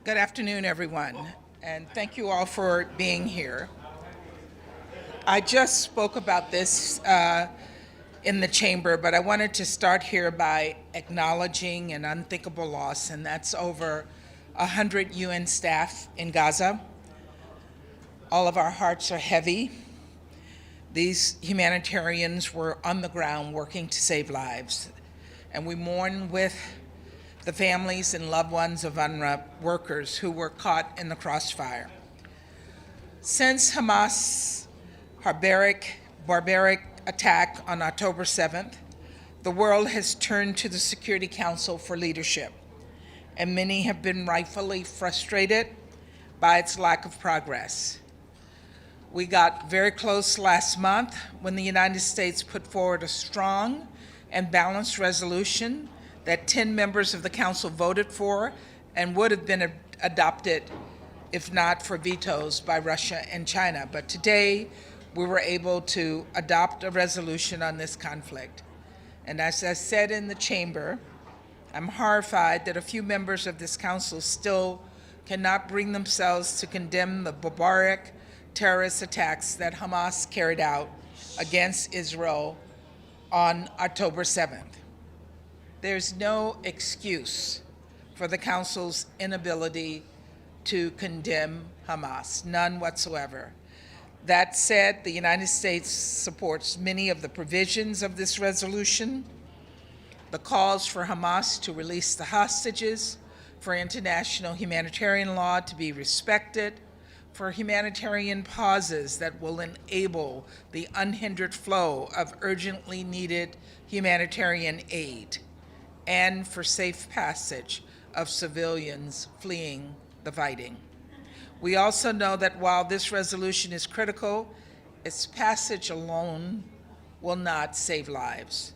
Good afternoon, everyone, and thank you all for being here. I just spoke about this in the chamber, but I wanted to start here by acknowledging an unthinkable loss, and that's over 100 UN staff in Gaza. All of our hearts are heavy. These humanitarians were on the ground working to save lives, and we mourn with the families and loved ones of UNRWA workers who were caught in the crossfire. Since Hamas' barbaric attack on October 7th, the world has turned to the Security Council for leadership, and many have been rightfully frustrated by its lack of progress. We got very close last month when the United States put forward a strong and balanced resolution that 10 members of the Council voted for and would have been adopted if not for vetoes by Russia and China. But today, we were able to adopt a resolution on this conflict. And as I said in the chamber, I'm horrified that a few members of this Council still cannot bring themselves to condemn the barbaric terrorist attacks that Hamas carried out against Israel on October 7th. There's no excuse for the Council's inability to condemn Hamas, none whatsoever. That said, the United States supports many of the provisions of this resolution, the calls for Hamas to release the hostages, for international humanitarian law to be respected, for humanitarian pauses that will enable the unhindered flow of urgently needed humanitarian aid, and for safe passage of civilians fleeing the fighting. We also know that while this resolution is critical, its passage alone will not save lives.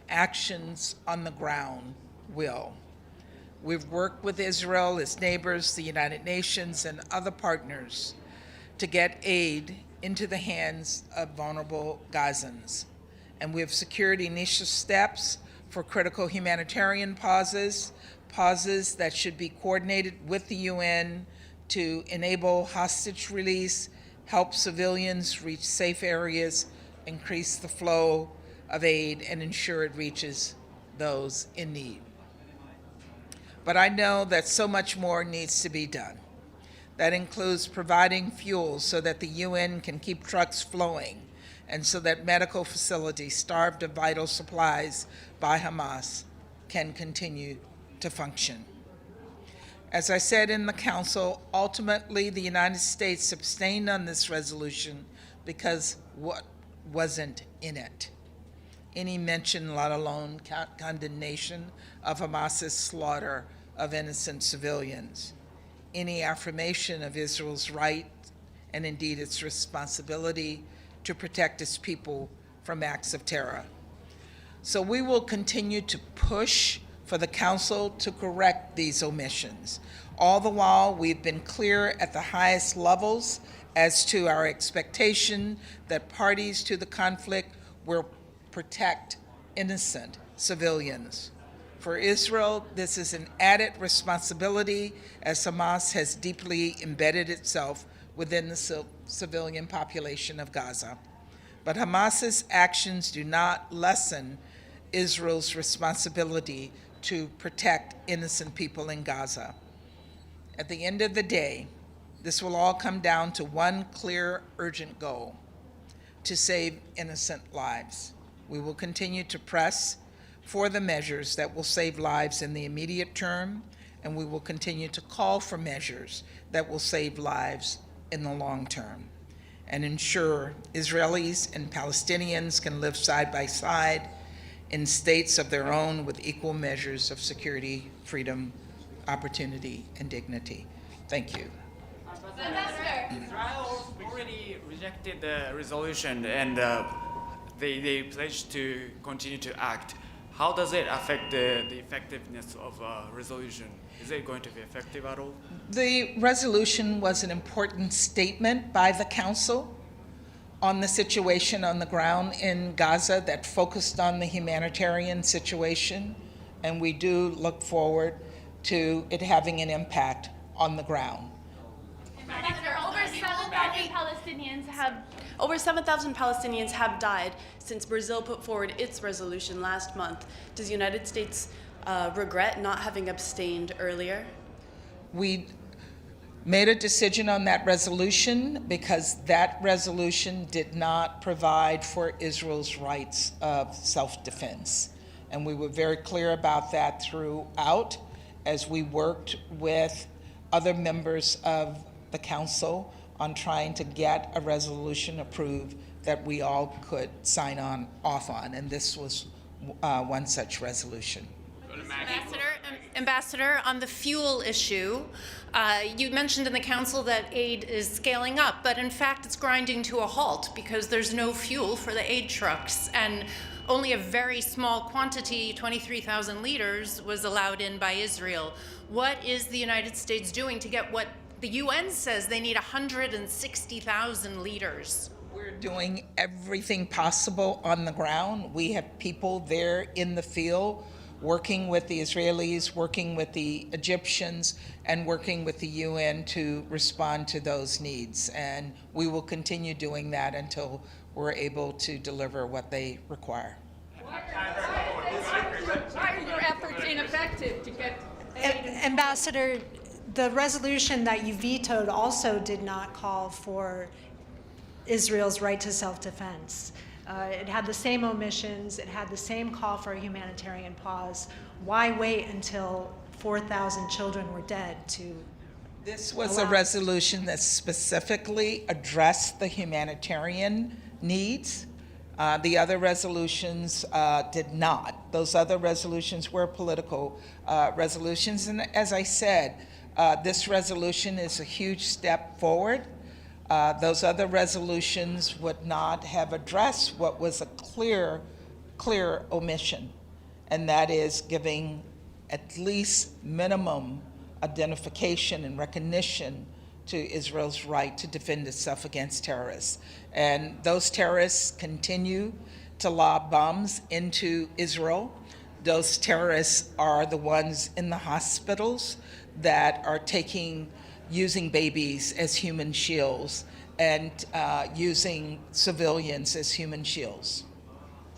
Actions on the ground will. We've worked with Israel, its neighbors, the United Nations, and other partners to get aid into the hands of vulnerable Gazans. And we have secured initial steps for critical humanitarian pauses that should be coordinated with the UN to enable hostage release, help civilians reach safe areas, increase the flow of aid, and ensure it reaches those in need. But I know that so much more needs to be done. That includes providing fuel so that the UN can keep trucks flowing, and so that medical facilities starved of vital supplies by Hamas can continue to function. As I said in the Council, ultimately the United States abstained on this resolution because what wasn't in it? Any mention, let alone condemnation, of Hamas's slaughter of innocent civilians, any affirmation of Israel's right and indeed its responsibility to protect its people from acts of terror. So we will continue to push for the Council to correct these omissions. All the while, we've been clear at the highest levels as to our expectation that parties to the conflict will protect innocent civilians. For Israel, this is an added responsibility as Hamas has deeply embedded itself within the civilian population of Gaza. But Hamas's actions do not lessen Israel's responsibility to protect innocent people in Gaza. At the end of the day, this will all come down to one clear, urgent goal: to save innocent lives. We will continue to press for the measures that will save lives in the immediate term, and we will continue to call for measures that will save lives in the long term and ensure Israelis and Palestinians can live side by side in states of their own with equal measures of security, freedom, opportunity, and dignity. Thank you. Ambassador. Israel already rejected the resolution and they pledged to continue to act. How does it affect the effectiveness of a resolution? Is it going to be effective at all? The resolution was an important statement by the Council on the situation on the ground in Gaza that focused on the humanitarian situation, and we do look forward to it having an impact on the ground. Ambassador, over 7,000 Palestinians have died since Brazil put forward its resolution last month. Does the United States regret not having abstained earlier? We made a decision on that resolution because that resolution did not provide for Israel's rights of self-defense. And we were very clear about that throughout as we worked with other members of the council on trying to get a resolution approved that we all could sign off on. And this was one such resolution. Ambassador, on the fuel issue, you mentioned in the council that aid is scaling up, but in fact it's grinding to a halt because there's no fuel for the aid trucks, and only a very small quantity, 23,000 liters, was allowed in by Israel. What is the United States doing to get what the UN says they need 160,000 liters? We're doing everything possible on the ground. We have people there in the field working with the Israelis, working with the Egyptians, and working with the UN to respond to those needs. And we will continue doing that until we're able to deliver what they require. Why are your efforts ineffective to get aid? Ambassador, the resolution that you vetoed also did not call for Israel's right to self-defense. It had the same omissions, it had the same call for a humanitarian pause. Why wait until 4,000 children were dead to This was a resolution that specifically addressed the humanitarian needs. The other resolutions did not. Those other resolutions were political resolutions. And as I said, this resolution is a huge step forward. Those other resolutions would not have addressed what was a clear omission, and that is giving at least minimum identification and recognition to Israel's right to defend itself against terrorists. And those terrorists continue to lob bombs into Israel. Those terrorists are the ones in the hospitals that are using babies as human shields and using civilians as human shields.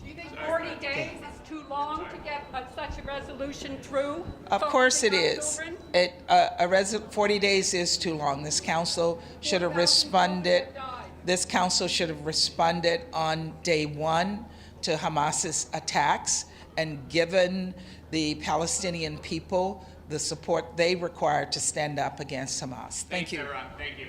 Do you think 40 days is too long to get such a resolution through? Of course it is. 40 days is too long. This council should have responded. This council should have responded on day one to Hamas's attacks and given the Palestinian people the support they require to stand up against Hamas. Thank you. Everyone. Thank you.